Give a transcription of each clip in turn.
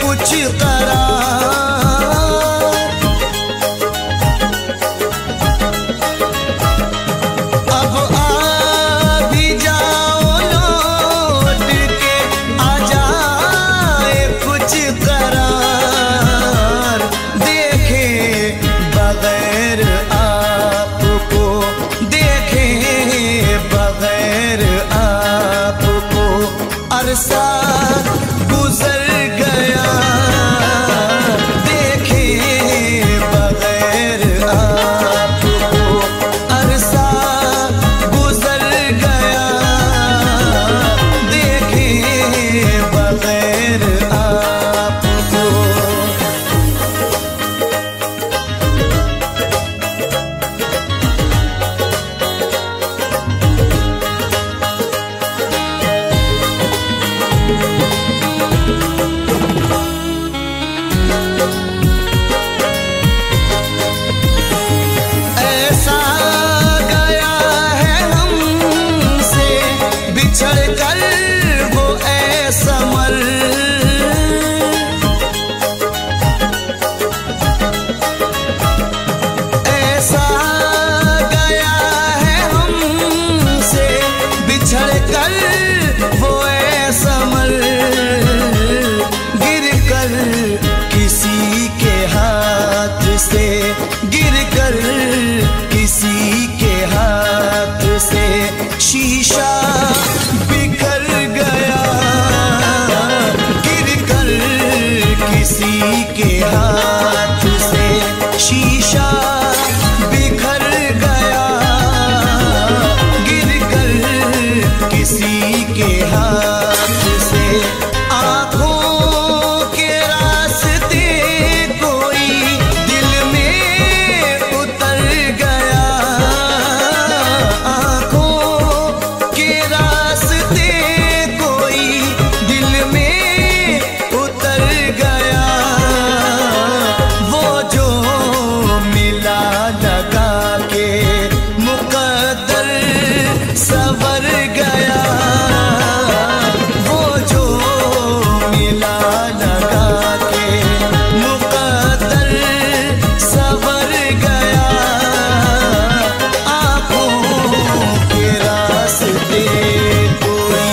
कुछ करा शीशा बिखर गया गिरकर किसी के हाथ से। शीशा बिखर गया गिरकर किसी के हाथ से। आँखों के रास्ते कोई दिल में उतर गया। आँखों के रास्ते कोई दिल में उतर गया। वो जो मिला लगा के मुकद्दर सवर गया। वो जो मिला लगा के मुकद्दर सवर गया। आँखों के रास्ते कोई।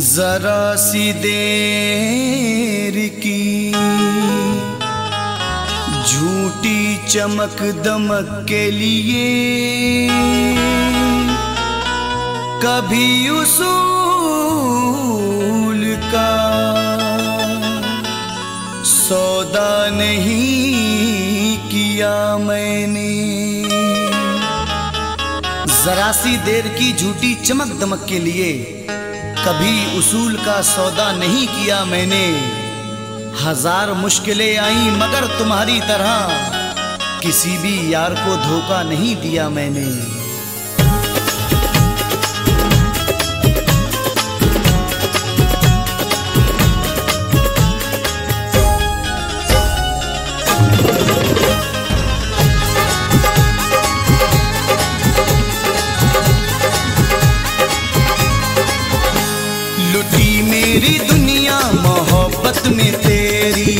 जरा सी देर की झूठी चमक दमक के लिए कभी उसूल का सौदा नहीं किया मैंने। जरा सी देर की झूठी चमक दमक के लिए कभी उसूल का सौदा नहीं किया मैंने। हजार मुश्किलें आई मगर तुम्हारी तरह किसी भी यार को धोखा नहीं दिया मैंने। लुटी मेरी दुनिया मोहब्बत में तेरी।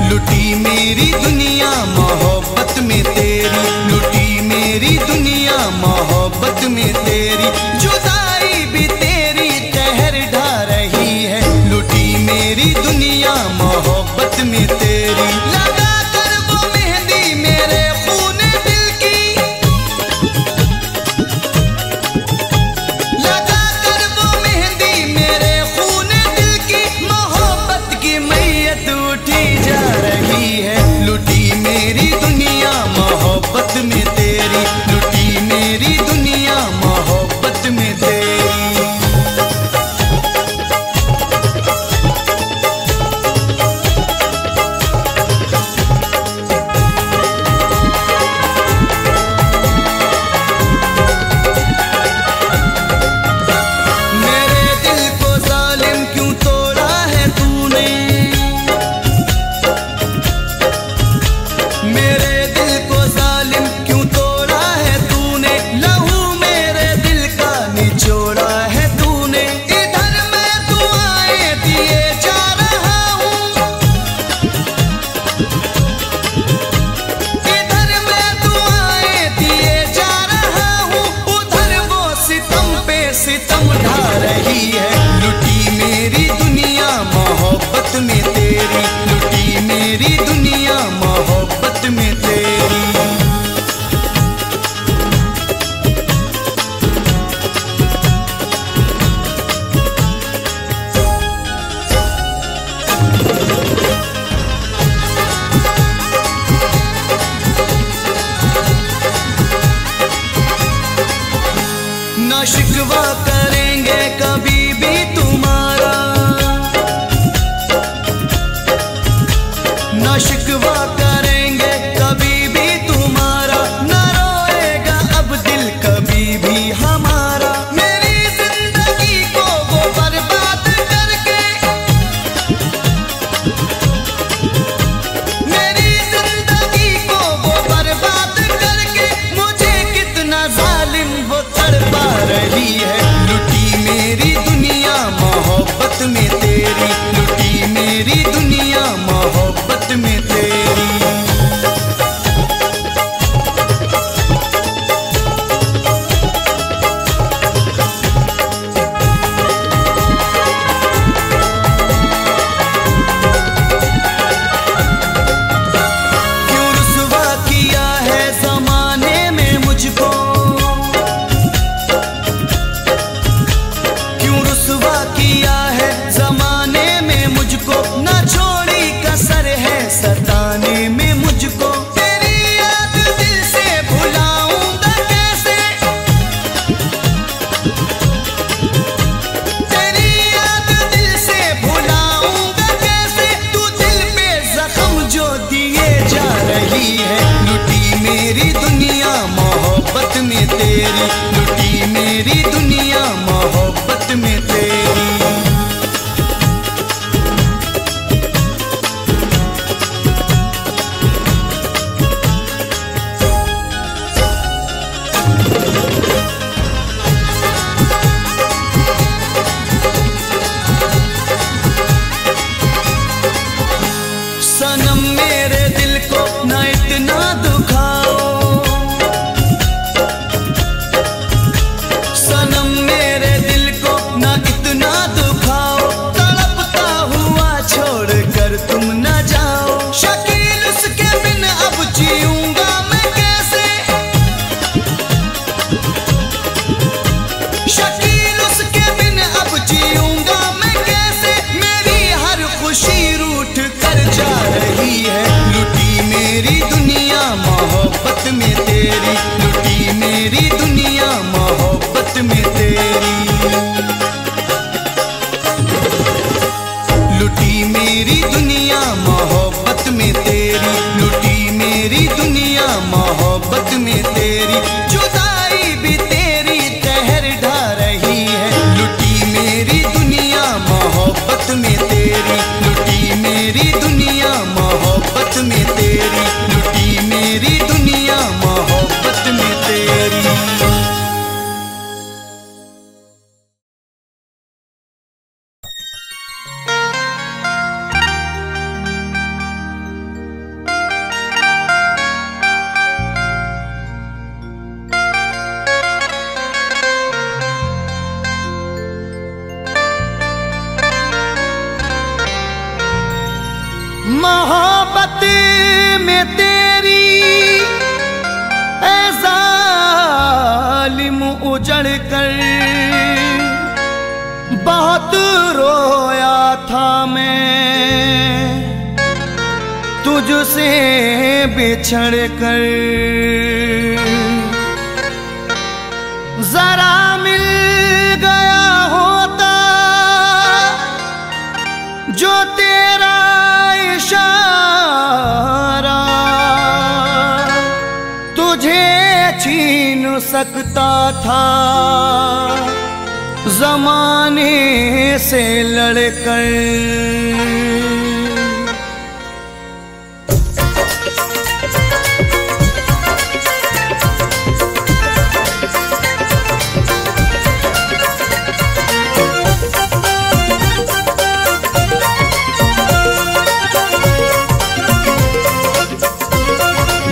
लुटी मेरी दुनिया मोहब्बत में तेरी। लुटी मेरी दुनिया मोहब्बत में तेरी। जुदाई भी तेरी कहर ढा रही है। लुटी मेरी दुनिया मोहब्बत में तेरी। लगा कर वो मेहंदी मेरे खूने दिल की। लगा कर वो मेहंदी मेरे खूने दिल की। मोहब्बत की मैयत उठी जा रही है। लुटी मेरी दुनिया मोहब्बत में तेरी। लुटी मेरी दुनिया मोहब्बत में तेरी। मेरे दिल को जालिम क्यों तोड़ा है तूने। मेरे दिल को जालिम क्यों तोड़ा है तूने। लहू मेरे दिल का निचोड़ा है तूने। इधर मैं दुआएं दिए जा रहा हूँ। इधर मैं दुआएं दिए जा रहा हूँ। उधर वो सितम पे सितम ढा रही है। लुटी मेरी दुनिया मोहब्बत में तेरी। लुटी मेरी दुनिया मोहब्बत में तेरी। ना शिकवा करेंगे कभी भी तुम्हारा। ना शिकवा करेंगे कभी भी तुम्हारा। ना रोएगा अब दिल कभी भी हमारा। मेरी जिंदगी को वो बर्बाद करके। मेरी जिंदगी को वो बर्बाद करके। मुझे कितना जालिम वो तड़पा रही है। लुटी मेरी दुनिया मोहब्बत में तेरी। लुटी मेरी दुनिया मोहब्बत में तेरी। तेरी, लुटी मेरी दुनिया मोहब्बत में तेरी। सनम मेरे दिल को न इतना दुखाओ, सनम मेरे दिल को न इतना दुखाओ, तड़पता हुआ छोड़ कर तुम न जाओ। शकील उसके बिन अब जीऊंगा मैं कैसे, शकील उसके बिन अब जीऊंगा मैं कैसे। मेरी हर खुशी रूठ कर जा रही है, लुटी मेरी दुनिया मोहब्बत में तेरी, लुटी मेरी दुनिया मोहब्बत में तेरी, लुटी मेरी दुनिया मोहब्बत में तेरी, लुटी मेरी दुनिया मोहब्बत में तेरी। जुदाई भी तेरी कहर ढा रही है, लुटी मेरी दुनिया मोहब्बत में तेरी, लुटी मेरी दुनिया मोहब्बत में तेरी, लुटी मेरी दुनिया मोहब्बत में तेरी। मोहब्बत में तेरी ऐ जालिम उजड़ कर बहुत रोया था मैं, तुझसे बिछड़ कर। जरा मिल गया होता जो तेरा इशारा, तुझे छीन सकता था ज़माने से लड़कर।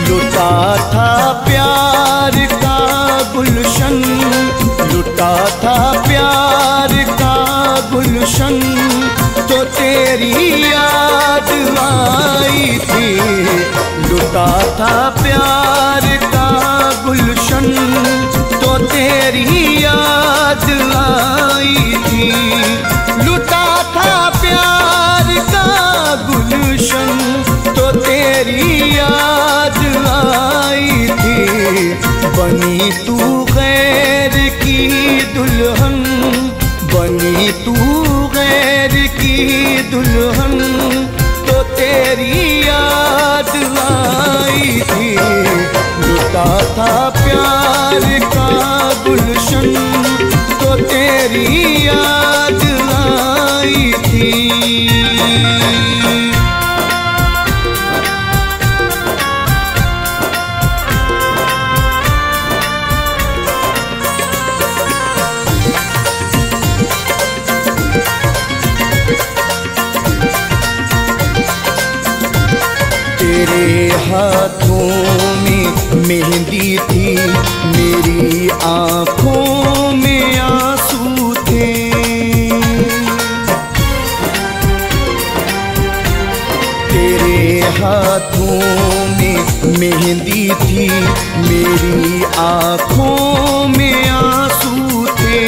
लुटा था प्यार का गुलशन, लुटा था प्यार का गुलशन, तो तेरी याद आई थी। लुटा था प्यार का गुलशन, तो तेरी याद आई थी। लुटा था प्यार का गुलशन, तो तेरी याद आई थी। बनी तू गैर की दुल्हन, बनी तू गैर की दुल्हन, तो तेरी याद आई थी। लुटा था प्यार का गुलशन, तो तेरी याद आई थी। तेरे हाथों में मेहंदी थी, मेरी आँखों में आंसू थे। तेरे हाथों में मेहंदी थी, मेरी आँखों में आंसू थे।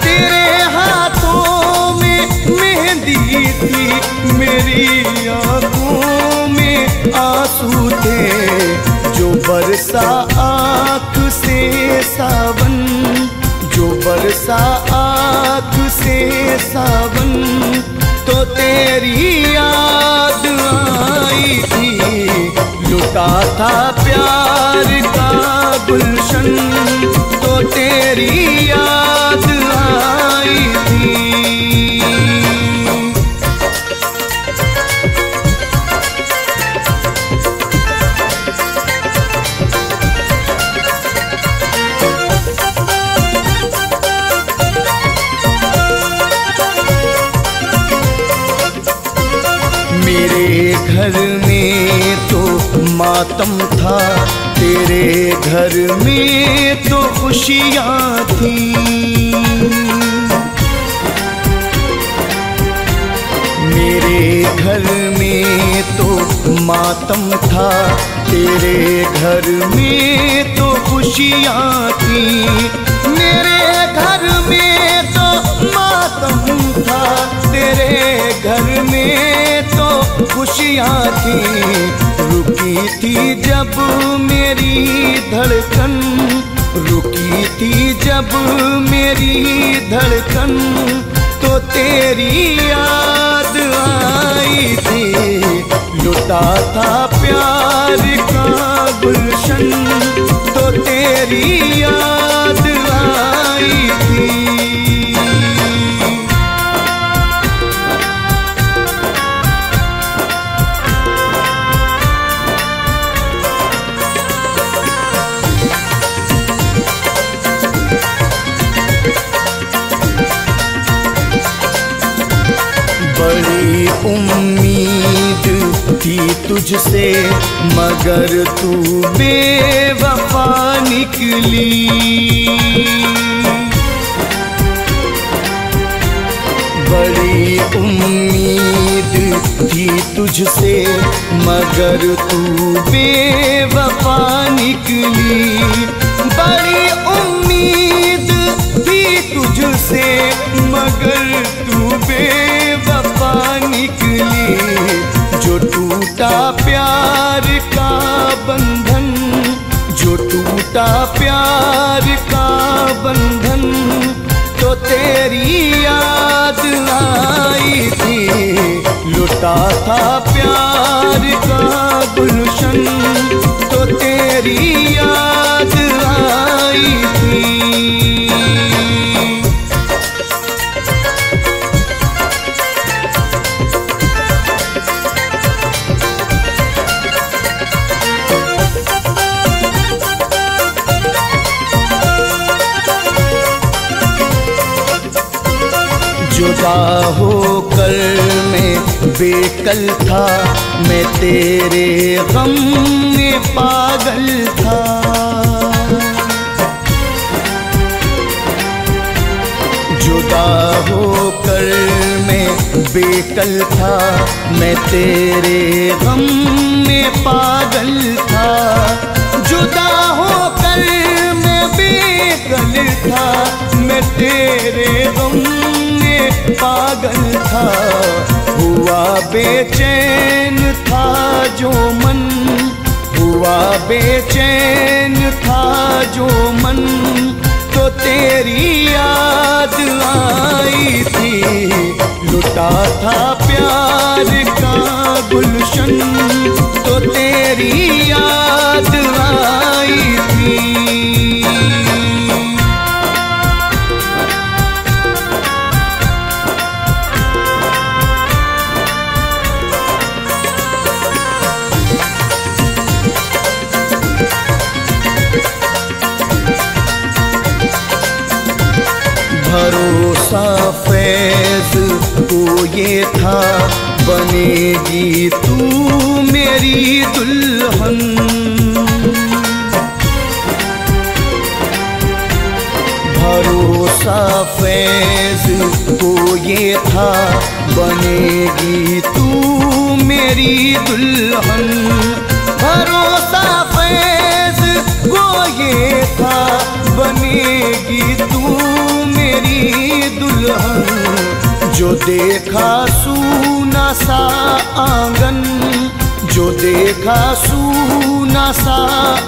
तेरे हाथों में मेहंदी थी, मेरी आँखों में आंसू थे। जो बरसा आँख से सावन, जो बरसा आँख से सावन, तो तेरी याद आई थी। लुटा था प्यार का गुलशन तो तेरी याद आई थी। मेरे घर में तो मातम था, तेरे घर में तो खुशियाँ थी। मेरे घर में तो मातम था, तेरे घर में तो खुशियाँ थी। मेरे घर में तो मातम था, तेरे घर में तो खुशियाँ थी। रुकी थी जब मेरी धड़कन, रुकी थी जब मेरी धड़कन तो तेरी याद आई थी। लुटा था प्यार का गुलशन तो तेरी याद आई थी। बड़ी उम्मीद थी तुझसे मगर तू बेवफा निकली। बड़ी उम्मीद थी तुझसे मगर तू बेवफा निकली। बड़ी उम्मीद थी तुझसे मगर तू बेवफा निकली। जो टूटा प्यार का बंधन, जो टूटा प्यार का बंधन तो तेरी याद आई थी। लुटा था प्यार का गुलशन तो तेरी याद आई थी। जुदा होकर मैं बेकल था, मैं तेरे गम में पागल था। जुदा होकर मैं बेकल था, मैं तेरे गम में पागल था। जुदा होकर मैं बेकल था, मैं तेरे गम पागल था। हुआ बेचैन था जो मन, हुआ बेचैन था जो मन तो तेरी याद आई थी। लुटा था प्यार का गुलशन तो तेरी याद आई थी। भरोसा फैज को ये था बनेगी तू मेरी दुल्हन। भरोसा फैज को ये था बनेगी तू मेरी दुल्हन। भरोसा फैज को ये था बनेगी तू मेरी दुल्हन। जो देखा सूना सा आंगन, जो देखा सूना सा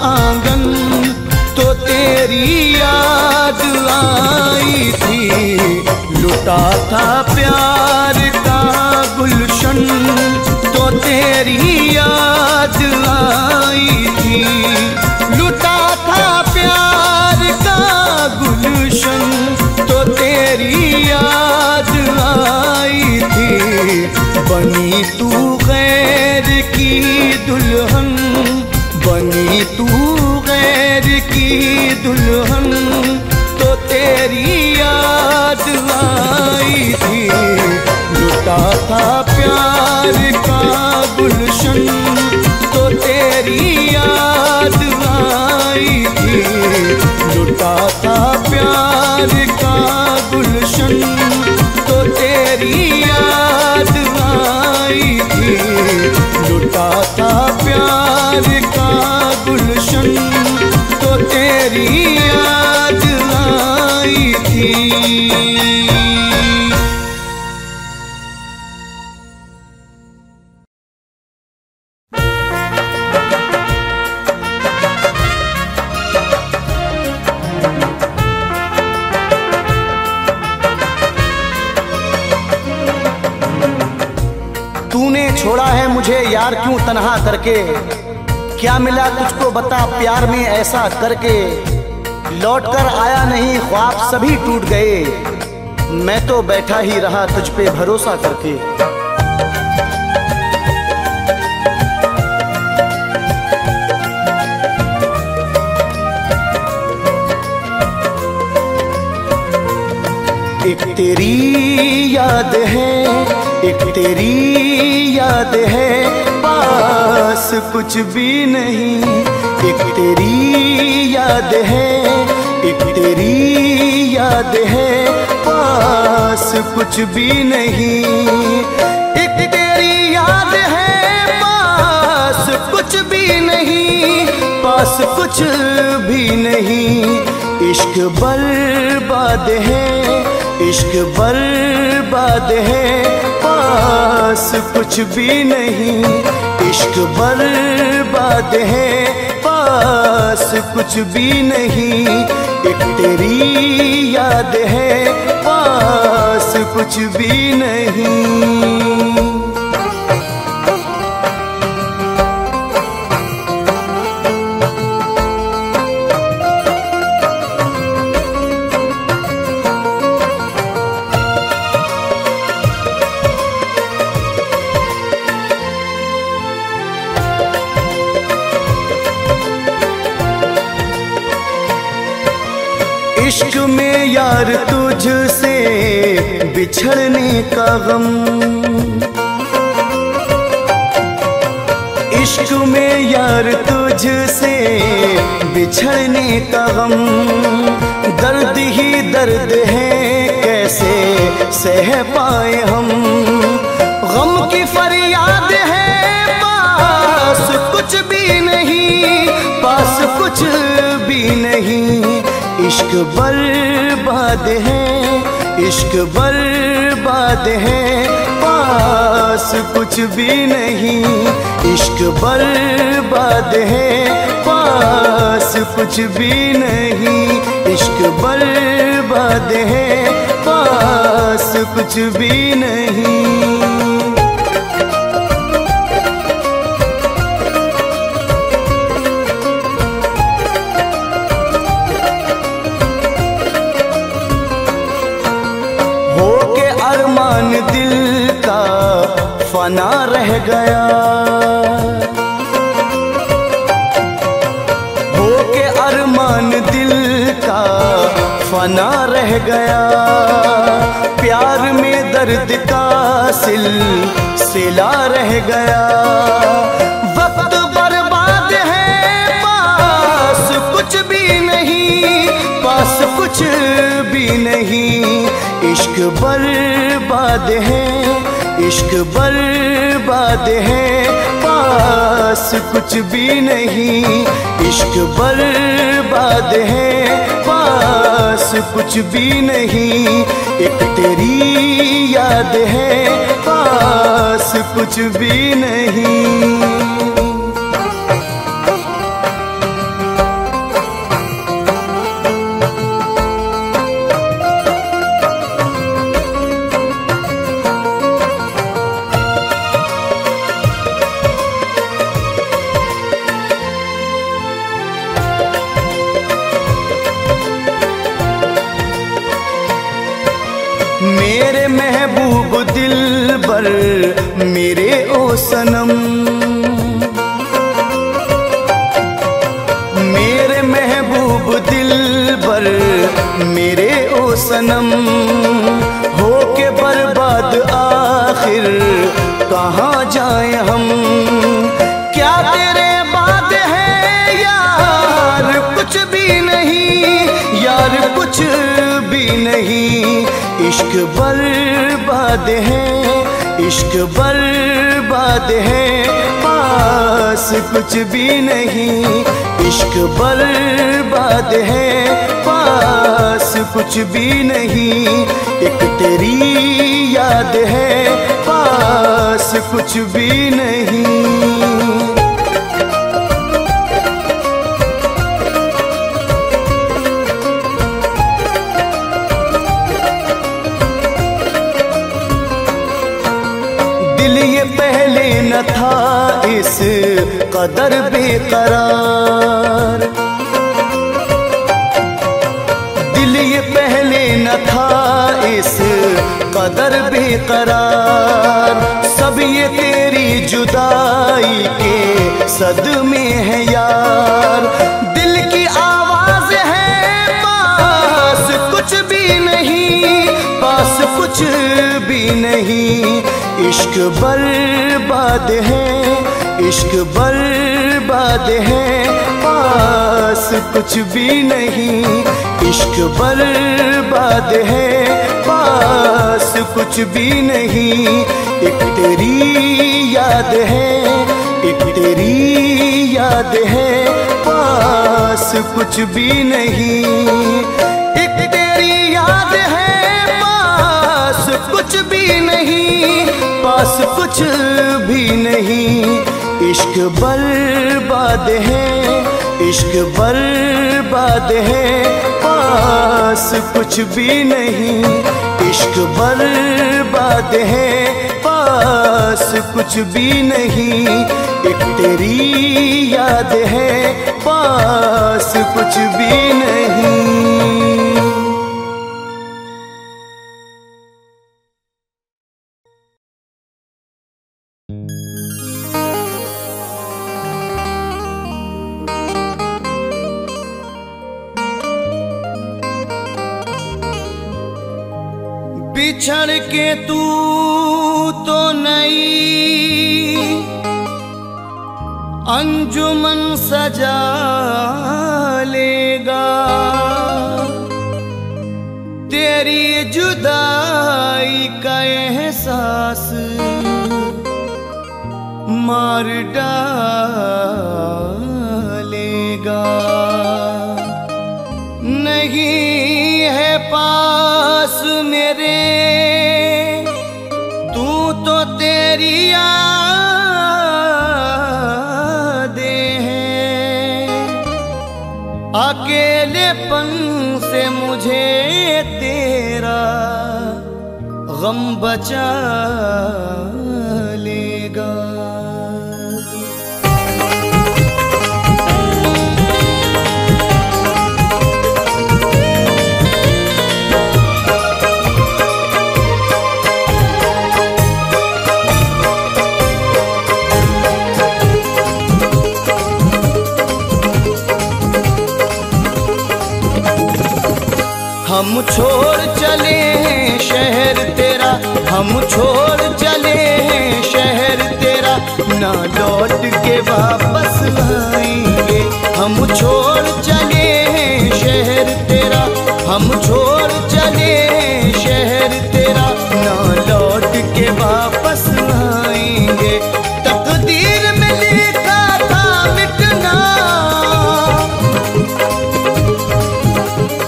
आंगन तो तेरी याद आई थी। लुटा था प्यार का गुलशन तो तेरी याद आई थी। थी। लुटा था प्यार का गुलशन तो तेरी याद आई थी। बनी तू गैर की दुल्हन, बनी तू गैर की दुल्हन तो तेरी याद आई थी। लुटा था प्यार का गुलशन तो तेरी याद आई थी। लुटा था प्यार का गुलशन तो तेरी याद आई थी। लुटा था प्यार का गुलशन तो तेरी याद आई थी। छोड़ा है मुझे यार क्यों तन्हा करके, क्या मिला तुझको बता प्यार में ऐसा करके। लौट कर आया नहीं ख्वाब सभी टूट गए, मैं तो बैठा ही रहा तुझ पे भरोसा करके। एक तेरी याद है, एक तेरी याद है, पास कुछ भी नहीं। एक तेरी याद है, एक तेरी याद है, पास कुछ भी नहीं। एक तेरी याद है, पास कुछ भी नहीं, पास कुछ भी नहीं। इश्क बर्बाद है, इश्क बर्बाद है, पास कुछ भी नहीं। इश्क बर्बाद है, पास कुछ भी नहीं। एक तेरी याद है, पास कुछ भी नहीं। इश्क में यार तुझसे बिछड़ने का गम, इश्क में यार तुझसे बिछड़ने का गम। दर्द ही दर्द है कैसे सह पाए हम, गम की फरियाद है, पास कुछ भी नहीं, पास कुछ भी नहीं। इश्क बर्बाद है, इश्क बर्बाद है, पास कुछ भी नहीं। इश्क बर्बाद है, पास कुछ भी नहीं। इश्क बर्बाद है, पास कुछ भी नहीं। दिल का फना रह गया, हो के अरमान दिल का फना रह गया। प्यार में दर्द का सिलसिला रह गया। वक्त बर्बाद है, पास कुछ भी नहीं, पास कुछ भी नहीं। इश्क बर्बाद है, इश्क बर्बाद है, पास कुछ भी नहीं। इश्क बर्बाद है, पास कुछ भी नहीं। एक तेरी याद है, पास कुछ भी नहीं। महबूब दिलबर मेरे ओ सनम, मेरे महबूब दिलबर मेरे ओ सनम, हो के बर्बाद आखिर कहाँ जाए हम। क्या तेरे बाद है यार कुछ भी नहीं, यार कुछ भी नहीं। इश्क बर्बाद है, इश्क बर्बाद है, पास कुछ भी नहीं। इश्क बर्बाद है, पास कुछ भी नहीं। एक तेरी याद है, पास कुछ भी नहीं। दिल ये पहले न था इस कदर बेकरार, दिल ये पहले न था इस कदर बेकरार। सब ये तेरी जुदाई के सदमे है यार। दिल की आवाज है, पास कुछ भी नहीं, पास कुछ भी नहीं। इश्क बर्बाद है, इश्क बर्बाद है, पास कुछ भी नहीं। इश्क बर्बाद है, पास कुछ भी नहीं। एक तेरी याद है, एक तेरी याद है, पास कुछ भी नहीं। एक तेरी याद है, पास कुछ भी नहीं, पास कुछ भी नहीं। इश्क बर्बाद है, इश्क बर्बाद है, पास कुछ भी नहीं। इश्क बर्बाद है, पास कुछ भी नहीं। एक तेरी याद है, पास कुछ भी नहीं। बिछड़ के तू तो नई अंजुमन सजा लेगा, तेरी जुदाई का एहसास मार डालेगा। नहीं है पास मेरे तू तो तेरी यादें हैं। अकेलेपन से मुझे तेरा गम बचा लेगा। हम छोड़ चले हैं शहर तेरा, हम छोड़ चले हैं शहर तेरा, ना लौट के वापस आएंगे। हम छोड़ चले हैं शहर तेरा, हम छोड़ चले हैं शहर तेरा, ना लौट के वापस आएंगे। तकदीर में लिखा था मिटना,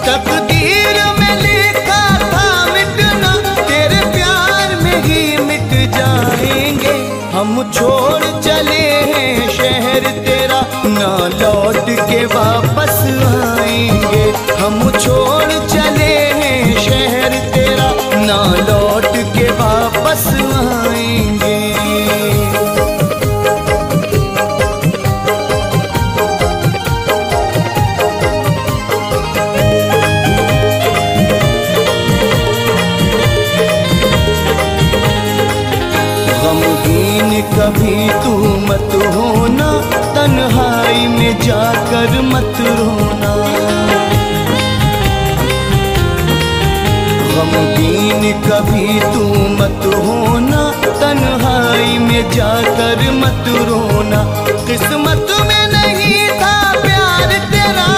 तकदीर में लिखा था मिटना, तेरे प्यार में ही मिट जाएंगे। हम छोड़ चले हैं शहर तेरा, ना लौट के वापस आएंगे। हम छोड़ चले हैं शहर तेरा, ना लौट के वापस आएंगे। मत होना, तन्हाई में जाकर मत रोना। गमगीन कभी तू मत होना, तन्हाई में जाकर मत रोना। किस्मत में नहीं था प्यार तेरा,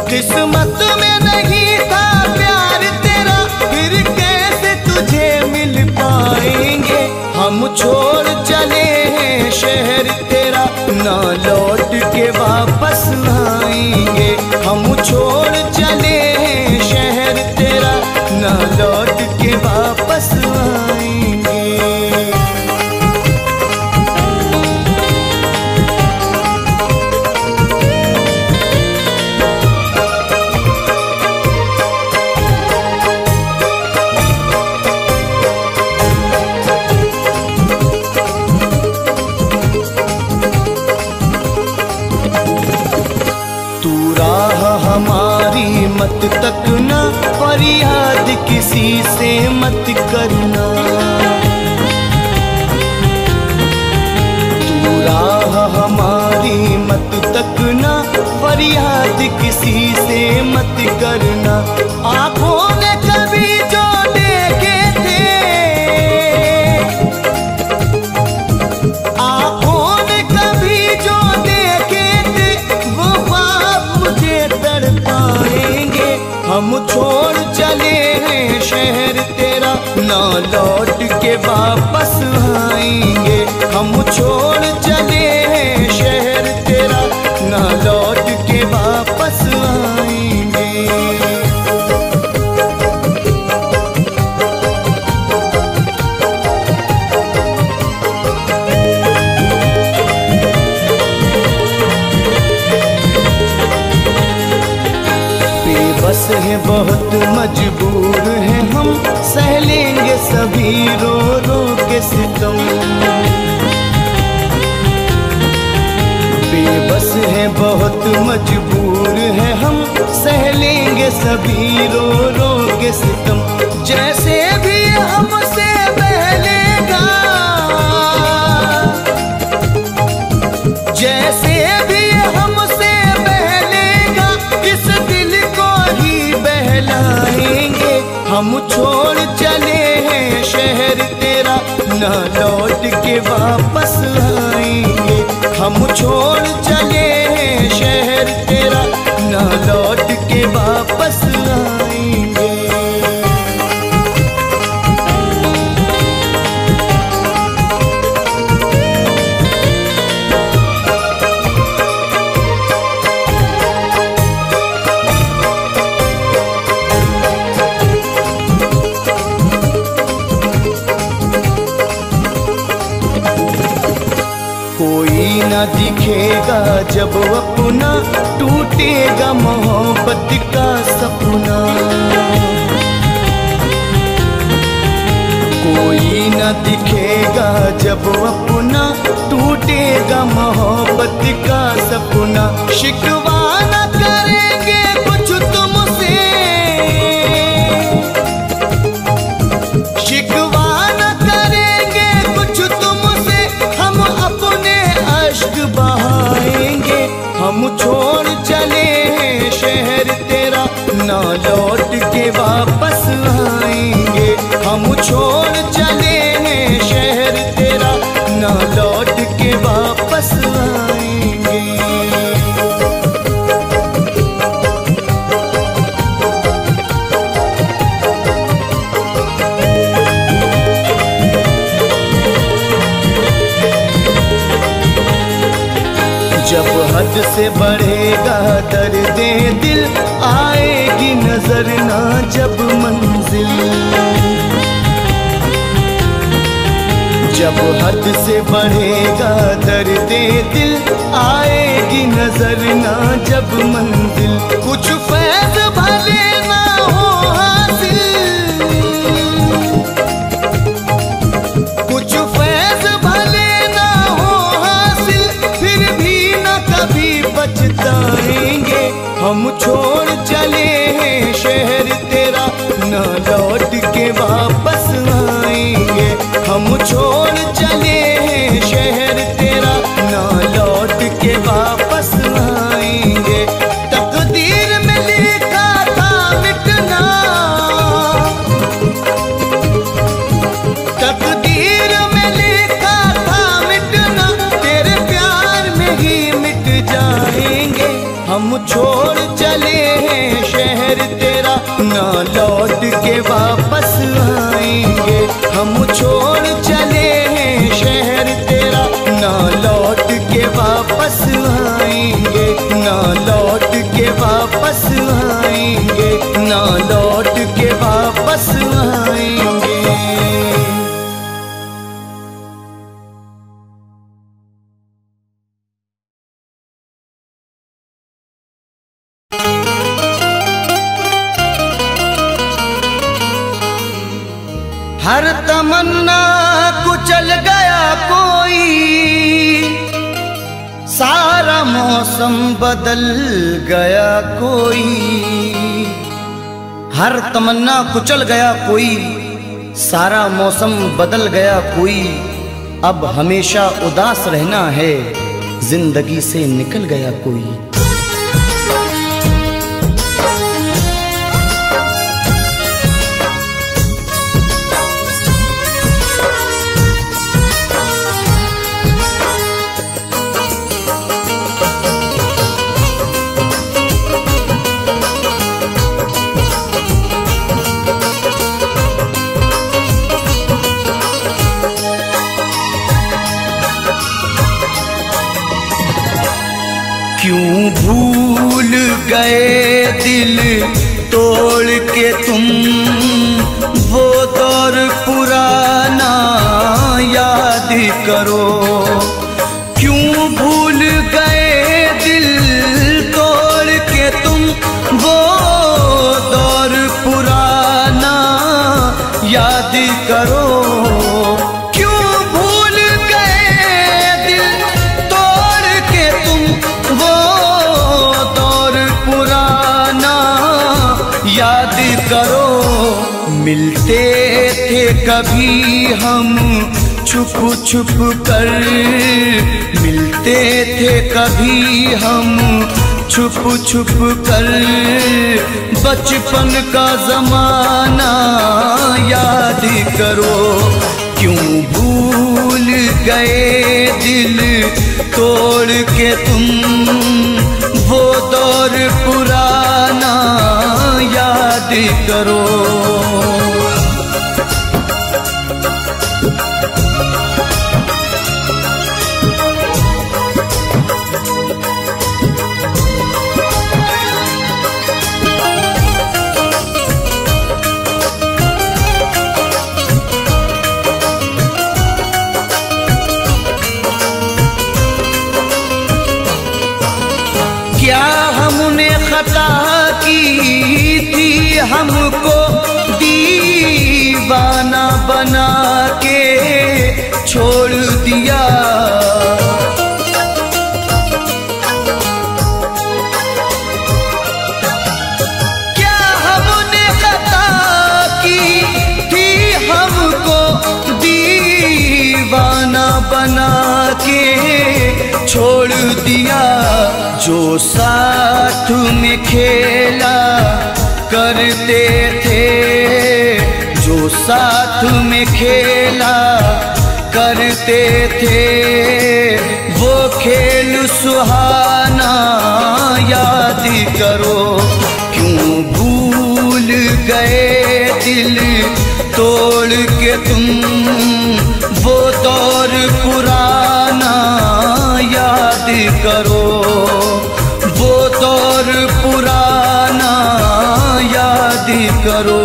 किस्मत में नहीं था प्यार तेरा, फिर कैसे तुझे मिल पाएंगे। हम छोड़ चले हैं शहर तेरा, ना लौट के वापस आएंगे। हम छोड़ चले हैं शहर तेरा, ना लौट के वापस आएंगे। हमारी मत तकना, फरियाद किसी से मत करना। तू राह हमारी मत तकना, फरियाद किसी से मत करना। आँखों ने कभी जो देखे थे, आँखों ने कभी जो देखे थे, वो ख्वाब मुझे पाएंगे। हम छोड़ चले हैं शहर तेरा, ना लौट के वापस आएंगे। हम छोड़ चले हैं शहर तेरा, ना लौट के वापस आएंगे। बस है बहुत मजबूर हैं हम, सह लेंगे सभी रो रो के सितम। बेबस है बहुत मजबूर हैं हम, सह लेंगे सभी रो रो के सितम। जैसे भी हमसे बहलेगा, जैसे भी हमसे बहलेगा, इस दिल को ही बहलाएंगे। हम छोड़ चले हैं शहर तेरा, ना लौट के वापस आएंगे। हम छोड़ चले हैं शहर तेरा, ना लौट के वापस आएंगे। कोई ना दिखेगा जब अपना, टूटेगा मोहब्बत का सपना। कोई ना दिखेगा जब अपना, टूटेगा मोहब्बत का सपना। शिकवा न करेंगे कुछ तुमसे, शिकवा न करेंगे कुछ तुमसे, हम अपने अश्क बहाएंगे। हम छोड़ चले हैं शहर तेरा, ना लौट के वापस आएंगे। हम छोड़ चले हैं शहर तेरा, ना लौट के वापस आएंगे। जब हद से बढ़ेगा दर्द दिल, आएगी नजर ना जब मंजिल। जब हद से बढ़ेगा दर्द दिल, आएगी नजर ना जब मंजिल। कुछ फैज़ भले ना हो हासिल, कुछ फैज़ भले ना हो हासिल, फिर भी न कभी पछताएंगे। हम छोड़ चले हैं शहर तेरा, ना लौट के वापस आएंगे। हम हम छोड़ चले हैं शहर तेरा, ना लौट के वापस आएंगे। तकदीर में लिखा था मिटना, तकदीर में लिखा था मिटना, तेरे प्यार में ही मिट जाएंगे। हम छोड़ चले हैं शहर तेरा, ना लौट के वापस आएंगे। हम छोड़ चले हैं शहर तेरा, ना लौट के वापस आएंगे, ना लौट के वापस आएंगे, ना लौट के वापस आएंगे। हर तमन्ना कुचल गया कोई, सारा मौसम बदल गया कोई। हर तमन्ना कुचल गया कोई, सारा मौसम बदल गया कोई। अब हमेशा उदास रहना है, जिंदगी से निकल गया कोई। क्यों भूल गए दिल तोड़ के तुम, वो दौर पुराना याद करो। क्यों भूल गए दिल तोड़ के तुम, वो दौर पुराना याद करो। मिलते थे कभी हम छुप छुप कर, मिलते थे कभी हम छुप छुप कर। बचपन का जमाना याद करो। क्यों भूल गए दिल तोड़ के तुम, वो दौर पुराना याद करो। क्या हमने खता की थी, हमको दीवाना बना के छोड़ दिया। क्या हमने खता की थी, हमको दीवाना बना के छोड़ दिया। जो साथ में खेला करते थे, जो साथ में खेला करते थे, वो खेल सुहाना याद करो। क्यों भूल गए दिल तोड़ के तुम, वो दौर पुराना याद करो। वो दौर पुराना याद करो।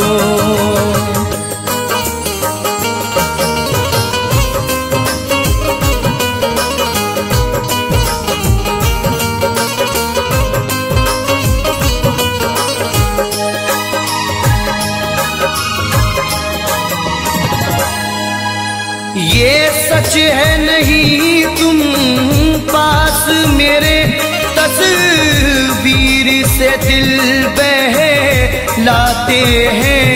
ये सच है नहीं तुम पास मेरे, तस्वीर से दिल बहलाते हैं।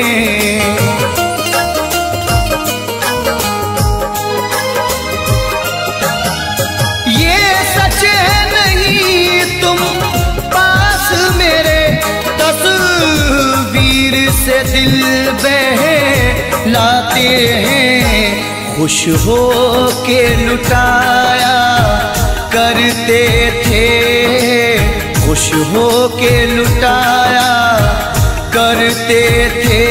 दिल बहलाते हैं, खुश हो के लुटाया करते थे, खुश हो के लुटाया करते थे।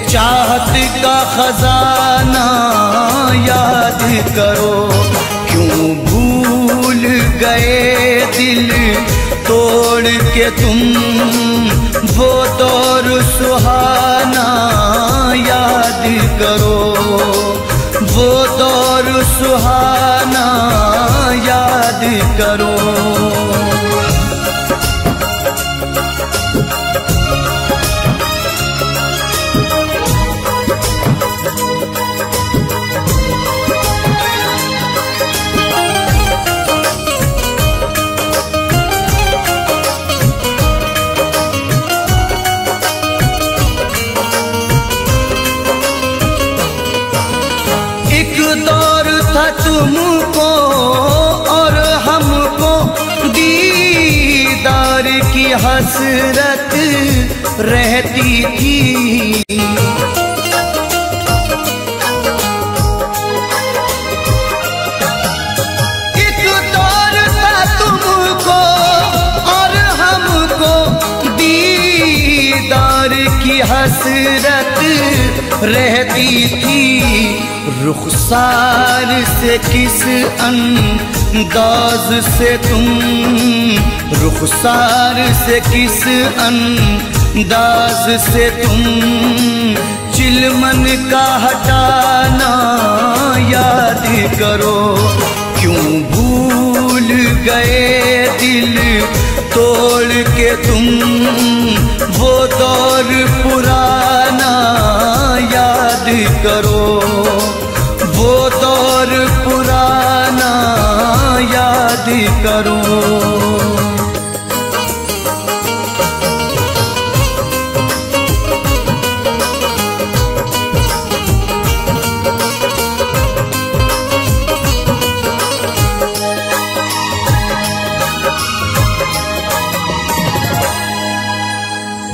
चाहत का खजाना याद करो, क्यों भूल गए दिल तोड़ के तुम वो दौर सुहाना याद करो, वो दौर सुहाना याद करो। तुमको और हमको दीदार की हसरत रहती थी, एक दौर था तुमको और हमको दीदार की हसरत रहती थी। रुखसार से किस अंदाज से तुम, रुखसार से किस अंदाज से तुम चिलमन का हटाना याद करो, क्यों भूल गए दिल तोड़ के तुम वो दौर पुराना याद करो, वो दौर पुराना याद करो।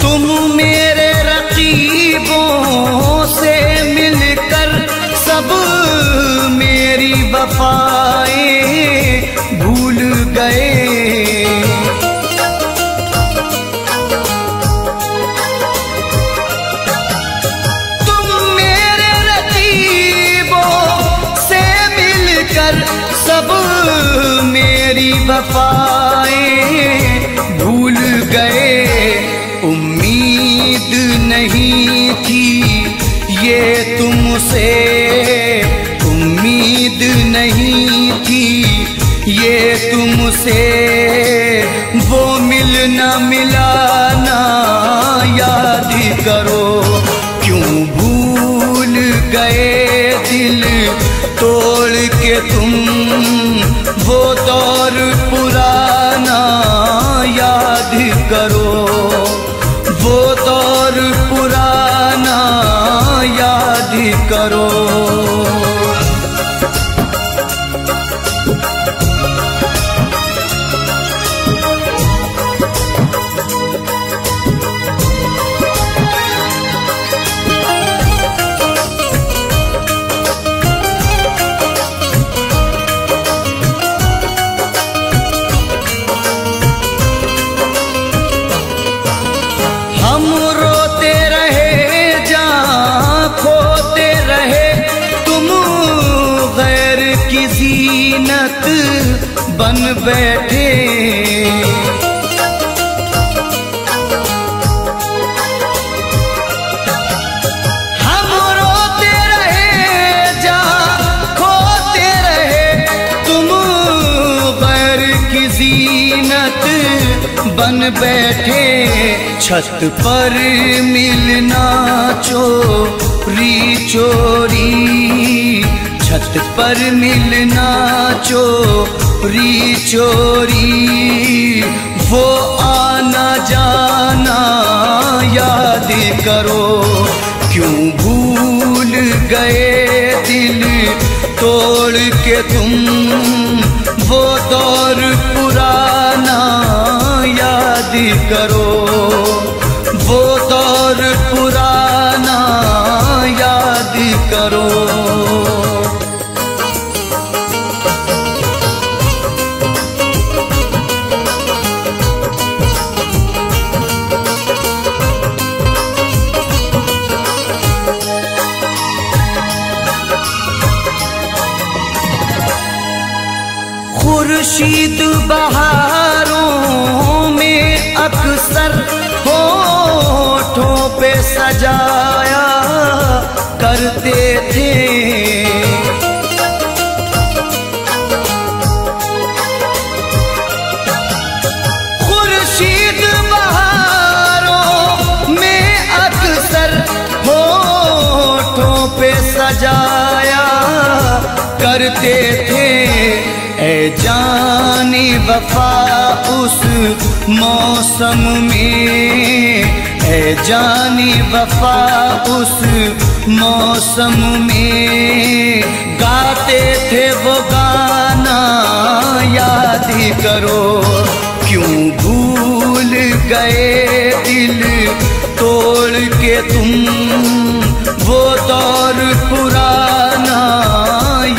तुम मेरे रकीबों से मिलकर सब मेरी वफाएं भूल गए, तुम मेरे रकीबों से मिलकर सब मेरी वफाएं भूल गए। उम्मीद नहीं थी ये तुमसे, उम्मीद नहीं थी ये तुमसे, वो मिलना मिलाना याद करो, क्यों भूल गए दिल तोड़ के तुम वो दौर पुराना याद करो, वो दौर पुराना याद करो। हम रोते रहे जहाँ खोते रहे, तुम गैर की जीनत बन बैठे, हम रोते रहे जहाँ खोते रहे, तुम गैर की जीनत बन बैठे। छत पर मिलना चोरी चोरी, छत पर मिलना चोरी चोरी, वो आना जाना याद करो, क्यों भूल गए दिल तोड़ के तुम वो दौर पुराना याद करो, वो दौर खुर्शीद बहारों में अक्सर होठों पे सजाया करते थे। खुर्शीद बहारों में अक्सर होठों पे सजाया करते थे। ऐ जाने वफा उस मौसम में, ऐ जाने वफा उस मौसम में गाते थे वो गाना याद करो। क्यों भूल गए दिल तोड़ के तुम वो दौर पुराना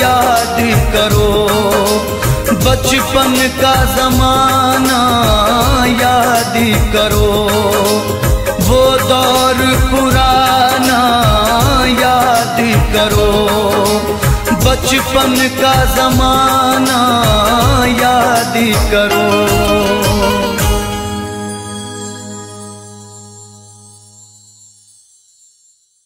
याद करो। बचपन का ज़माना याद करो, वो दौर पुराना याद करो। बचपन का ज़माना याद करो।